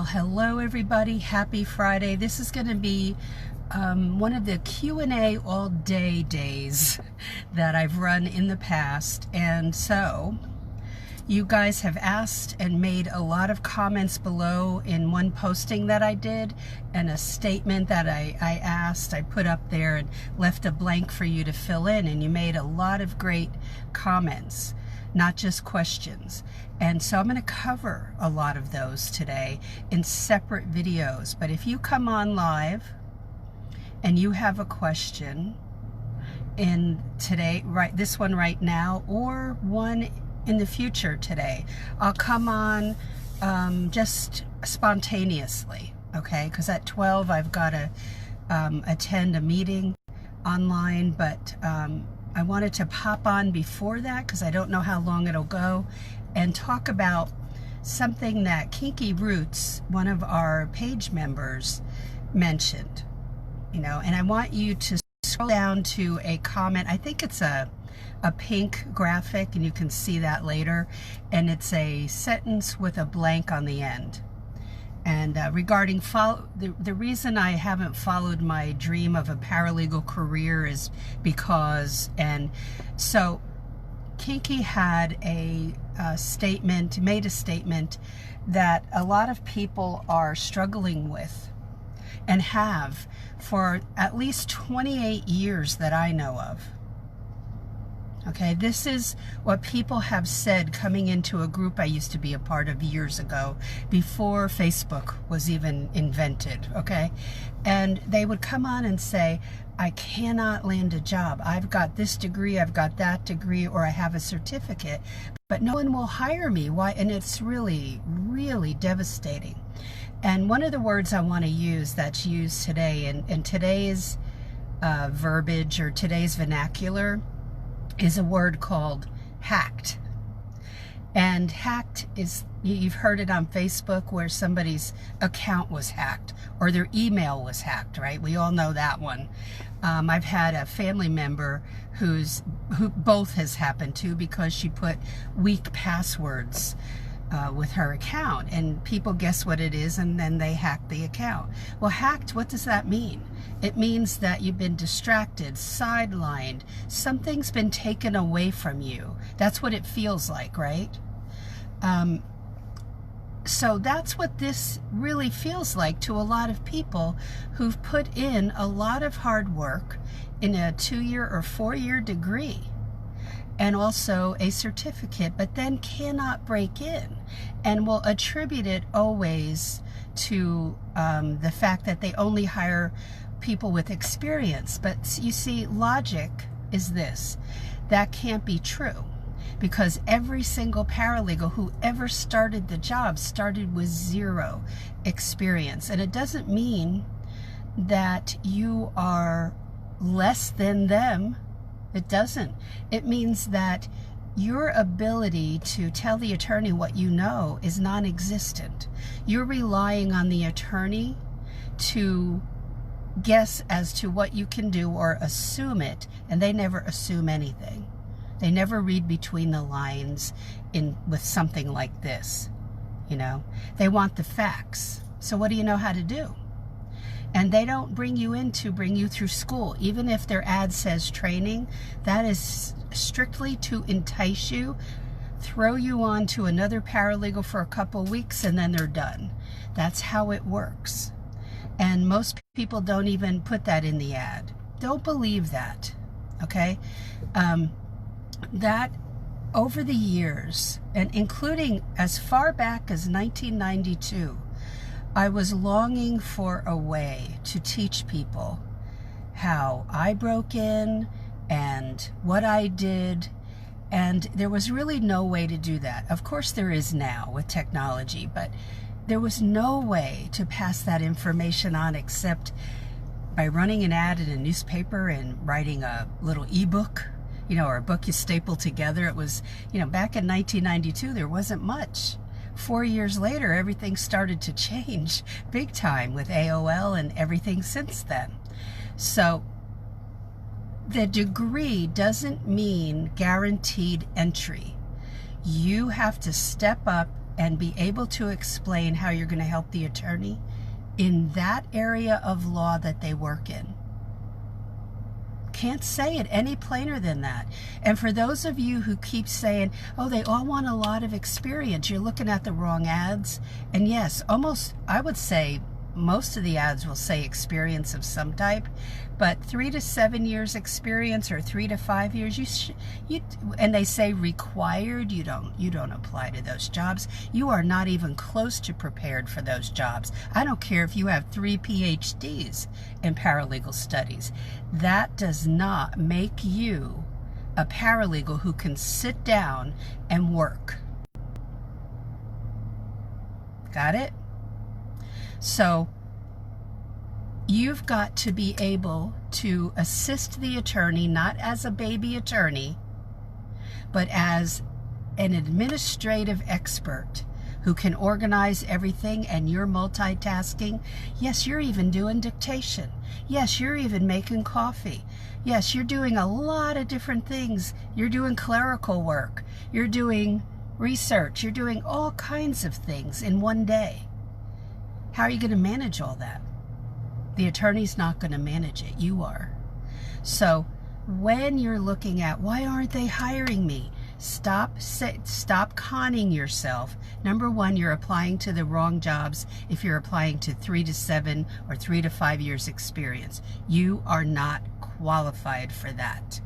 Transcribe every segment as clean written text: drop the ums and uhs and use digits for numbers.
Well, hello everybody. Happy Friday. This is going to be one of the Q&A all day days that I've run in the past. And so you guys have asked and made a lot of comments below in one posting that I did, and a statement that I asked, I put up there and left a blank for you to fill in, and you made a lot of great comments, not just questions. And so I'm going to cover a lot of those today in separate videos. But if you come on live and you have a question in today, right, this one right now, or one in the future today, I'll come on just spontaneously, okay? Because at 12 I've got to attend a meeting online, but I wanted to pop on before that because I don't know how long it'll go, and talk about something that Kinky Roots, one of our page members, mentioned. And I want you to scroll down to a comment. I think it's a pink graphic, and you can see that later, and it's a sentence with a blank on the end. And regarding the reason I haven't followed my dream of a paralegal career is because, and so Kinky had made a statement that a lot of people are struggling with and have for at least 28 years that I know of. Okay, this is what people have said coming into a group I used to be a part of years ago, before Facebook was even invented, okay? And they would come on and say, I cannot land a job. I've got this degree, I've got that degree, or I have a certificate, but no one will hire me. Why? And it's really, really devastating. And one of the words I want to use that's used today in today's verbiage or today's vernacular is a word called hacked. And hacked is, you've heard it on Facebook where somebody's account was hacked or their email was hacked, right? We all know that one. I've had a family member who both has happened to, because she put weak passwords with her account, and people guess what it is, and then they hack the account. Well, hacked, what does that mean? It means that you've been distracted, sidelined, something's been taken away from you. That's what it feels like, right? So that's what this really feels like to a lot of people who've put in a lot of hard work in a 2-year or 4-year degree, and also a certificate, but then cannot break in, and will attribute it always to the fact that they only hire people with experience. But you see, logic is this: that can't be true, because every single paralegal who ever started the job started with 0 experience. And it doesn't mean that you are less than them. It doesn't. It means that your ability to tell the attorney what you know is non-existent. You're relying on the attorney to guess as to what you can do or assume it, and they never assume anything. They never read between the lines with something like this. They want the facts. So what do you know how to do? And they don't bring you in to bring you through school. Even if their ad says training, that is strictly to entice you, throw you on to another paralegal for a couple weeks, and then they're done. That's how it works. And most people don't even put that in the ad. Don't believe that, okay? That over the years, and including as far back as 1992, I was longing for a way to teach people how I broke in and what I did, and there was really no way to do that. Of course there is now with technology, but there was no way to pass that information on except by running an ad in a newspaper and writing a little ebook, or a book you staple together. It was, back in 1992, there wasn't much. 4 years later, everything started to change big time with AOL and everything since then. So the degree doesn't mean guaranteed entry. You have to step up and be able to explain how you're going to help the attorney in that area of law that they work in. Can't say it any plainer than that. And for those of you who keep saying, oh, they all want a lot of experience, you're looking at the wrong ads. And yes, almost, I would say most of the ads will say experience of some type, but 3 to 7 years experience or 3 to 5 years, and they say required, you don't apply to those jobs. You are not even close to prepared for those jobs. I don't care if you have 3 PhDs in paralegal studies. That does not make you a paralegal who can sit down and work. Got it? So you've got to be able to assist the attorney, not as a baby attorney, but as an administrative expert who can organize everything, and you're multitasking. Yes, you're even doing dictation. Yes, you're even making coffee. Yes, you're doing a lot of different things. You're doing clerical work. You're doing research. You're doing all kinds of things in one day. How are you going to manage all that? The attorney's not going to manage it. You are. So when you're looking at, why aren't they hiring me? Stop conning yourself. Number one, you're applying to the wrong jobs if you're applying to 3 to 7 or 3 to 5 years experience. You are not qualified for that.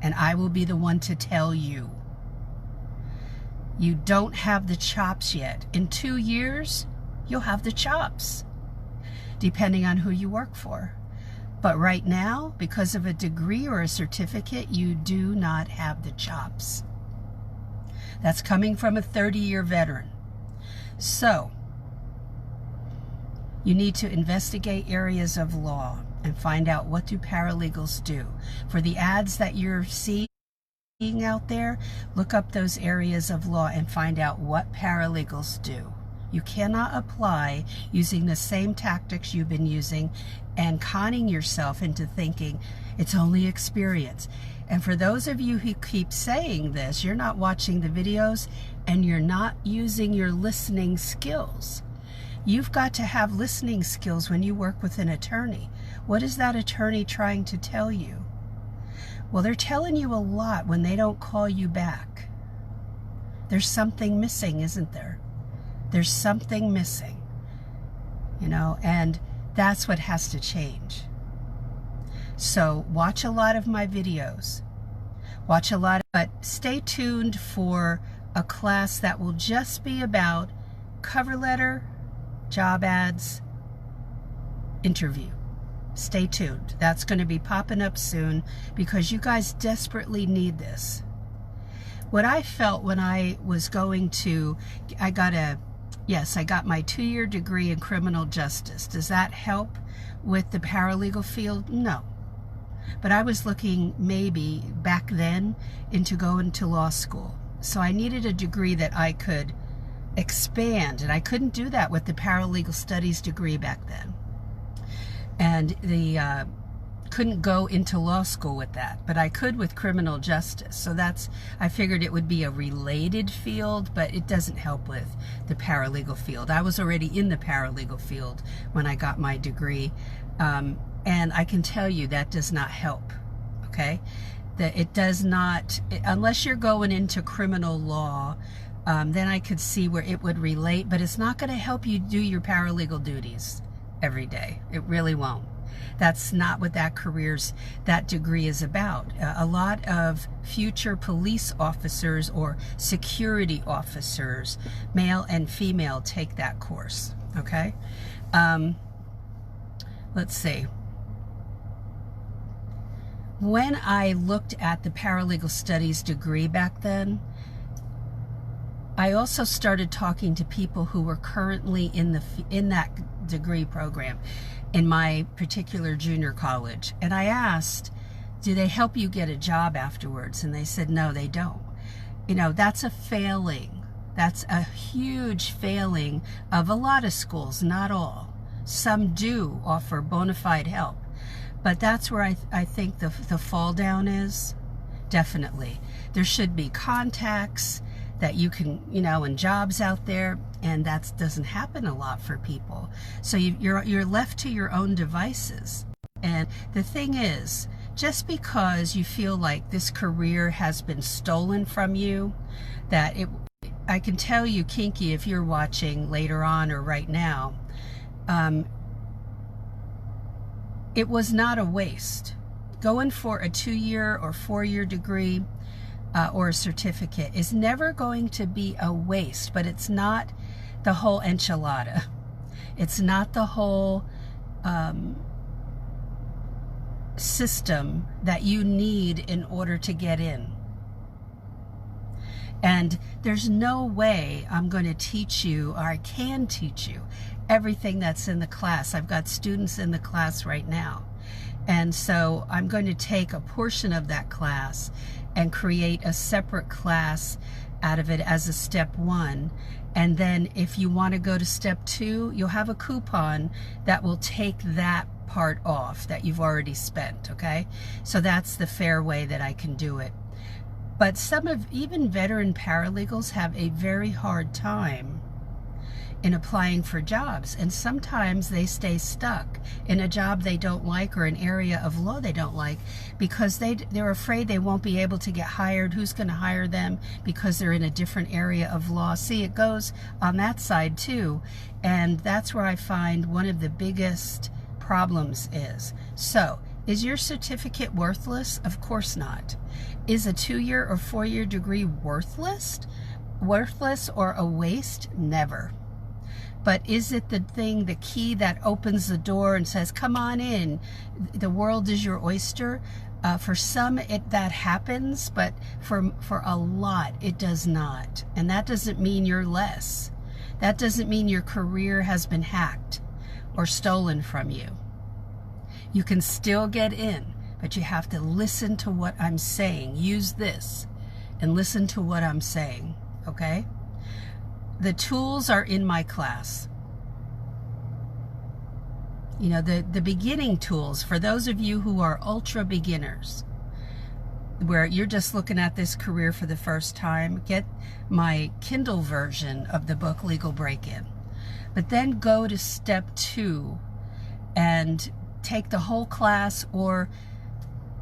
And I will be the one to tell you. You don't have the chops yet. In 2 years, you'll have the chops, depending on who you work for. But right now, because of a degree or a certificate, you do not have the chops. That's coming from a 30-year veteran. So, you need to investigate areas of law and find out, what do paralegals do? For the ads that you're seeing out there, look up those areas of law and find out what paralegals do. You cannot apply using the same tactics you've been using and conning yourself into thinking it's only experience. And for those of you who keep saying this, you're not watching the videos and you're not using your listening skills. You've got to have listening skills when you work with an attorney. What is that attorney trying to tell you? Well, they're telling you a lot when they don't call you back. There's something missing, isn't there? There's something missing, and that's what has to change. So watch a lot of my videos. But stay tuned for a class that will just be about cover letter, job ads, interview. Stay tuned. That's going to be popping up soon because you guys desperately need this. What I felt when I was going to, I got my 2-year degree in criminal justice. Does that help with the paralegal field? No. But I was looking maybe back then into going to law school. So I needed a degree that I could expand, and I couldn't do that with the paralegal studies degree back then. And couldn't go into law school with that, but I could with criminal justice. So I figured it would be a related field, but it doesn't help with the paralegal field. I was already in the paralegal field when I got my degree, and I can tell you that does not help, okay? That it does not, unless you're going into criminal law, then I could see where it would relate, but it's not going to help you do your paralegal duties every day. It really won't. That's not what that degree is about. A lot of future police officers or security officers, male and female, take that course, okay? Let's see. When I looked at the paralegal studies degree back then, I also started talking to people who were currently in that degree program in my particular junior college. And I asked, do they help you get a job afterwards? And they said, no, they don't. That's a failing. That's a huge failing of a lot of schools, not all. Some do offer bona fide help. But that's where I think the fall down is. Definitely. There should be contacts. that you can, and jobs out there, and that doesn't happen a lot for people. So you're left to your own devices. And the thing is, just because you feel like this career has been stolen from you, I can tell you, Kinky, if you're watching later on or right now, it was not a waste. Going for a 2-year or 4-year degree or a certificate is never going to be a waste, but it's not the whole enchilada. It's not the whole system that you need in order to get in. And there's no way I'm going to teach you, or I can teach you, everything that's in the class. I've got students in the class right now. And so I'm going to take a portion of that class and create a separate class out of it as a step 1. And then if you want to go to step 2, you'll have a coupon that will take that part off that you've already spent, okay? So that's the fair way that I can do it. But even veteran paralegals have a very hard time in applying for jobs, and sometimes they stay stuck in a job they don't like or an area of law they don't like because they're afraid they won't be able to get hired. Who's going to hire them because they're in a different area of law? See, it goes on that side too, and that's where I find one of the biggest problems is. So, is your certificate worthless? Of course not. Is a 2-year or 4-year degree worthless or a waste? Never. But is it the key that opens the door and says, come on in, the world is your oyster? For some, that happens, but for a lot, it does not. And that doesn't mean you're less. That doesn't mean your career has been hacked or stolen from you. You can still get in, but you have to listen to what I'm saying. Use this and listen to what I'm saying, okay? The tools are in my class. The beginning tools, for those of you who are ultra beginners, where you're just looking at this career for the first time, get my Kindle version of the book Legal Break-In. But then go to step 2 and take the whole class, or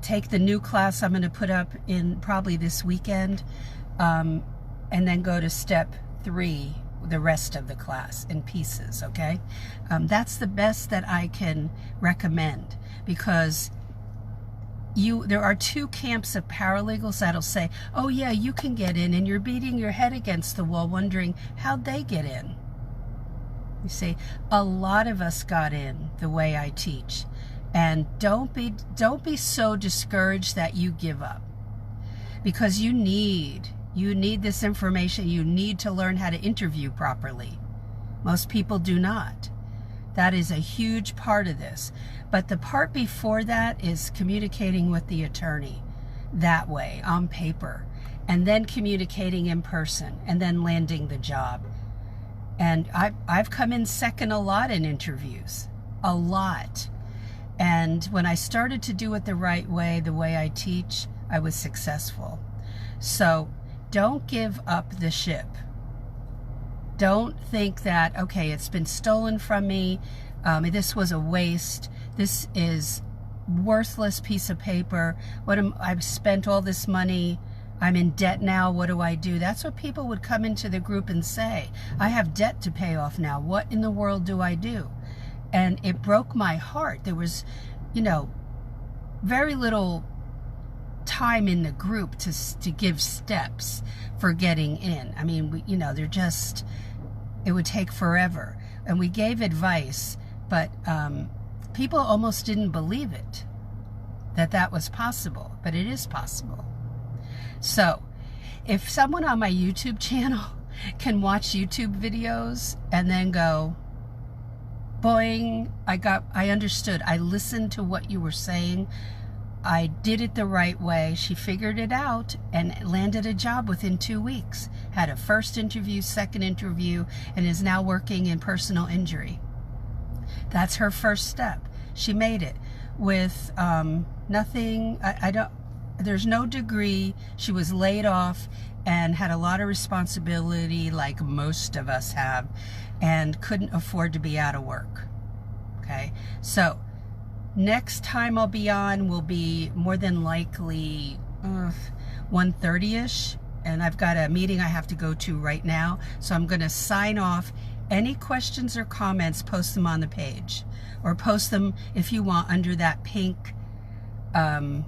take the new class I'm going to put up in probably this weekend, and then go to step 3, the rest of the class in pieces, okay? That's the best that I can recommend, because there are 2 camps of paralegals that'll say, oh yeah, you can get in, and you're beating your head against the wall wondering how'd they get in. You see, a lot of us got in the way I teach, and don't be so discouraged that you give up, because you need this information. You need to learn how to interview properly. Most people do not. That is a huge part of this. But the part before that is communicating with the attorney that way, on paper, and then communicating in person, and then landing the job. And I've come in second a lot in interviews, a lot. And when I started to do it the right way, the way I teach, I was successful. So don't give up the ship. Don't think that, okay, it's been stolen from me, this was a waste, this is worthless piece of paper, I've spent all this money, I'm in debt now, what do I do? That's what people would come into the group and say. I have debt to pay off now, what in the world do I do? And it broke my heart. There was, very little time in the group to give steps for getting in. I mean, it would take forever. And we gave advice, but people almost didn't believe it, that was possible, but it is possible. So if someone on my YouTube channel can watch YouTube videos and then go, boing, I understood, I listened to what you were saying, I did it the right way, she figured it out and landed a job within 2 weeks, had a first interview, second interview, and is now working in personal injury. That's her first step. She made it with nothing. there's no degree. She was laid off and had a lot of responsibility like most of us have, and couldn't afford to be out of work. Okay, so next time I'll be on will be more than likely 1:30ish, and I've got a meeting I have to go to right now, so I'm going to sign off. Any questions or comments, post them on the page, or post them if you want under that pink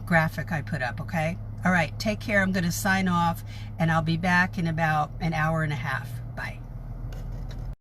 graphic I put up, okay? All right, take care. I'm going to sign off, and I'll be back in about an hour and a half.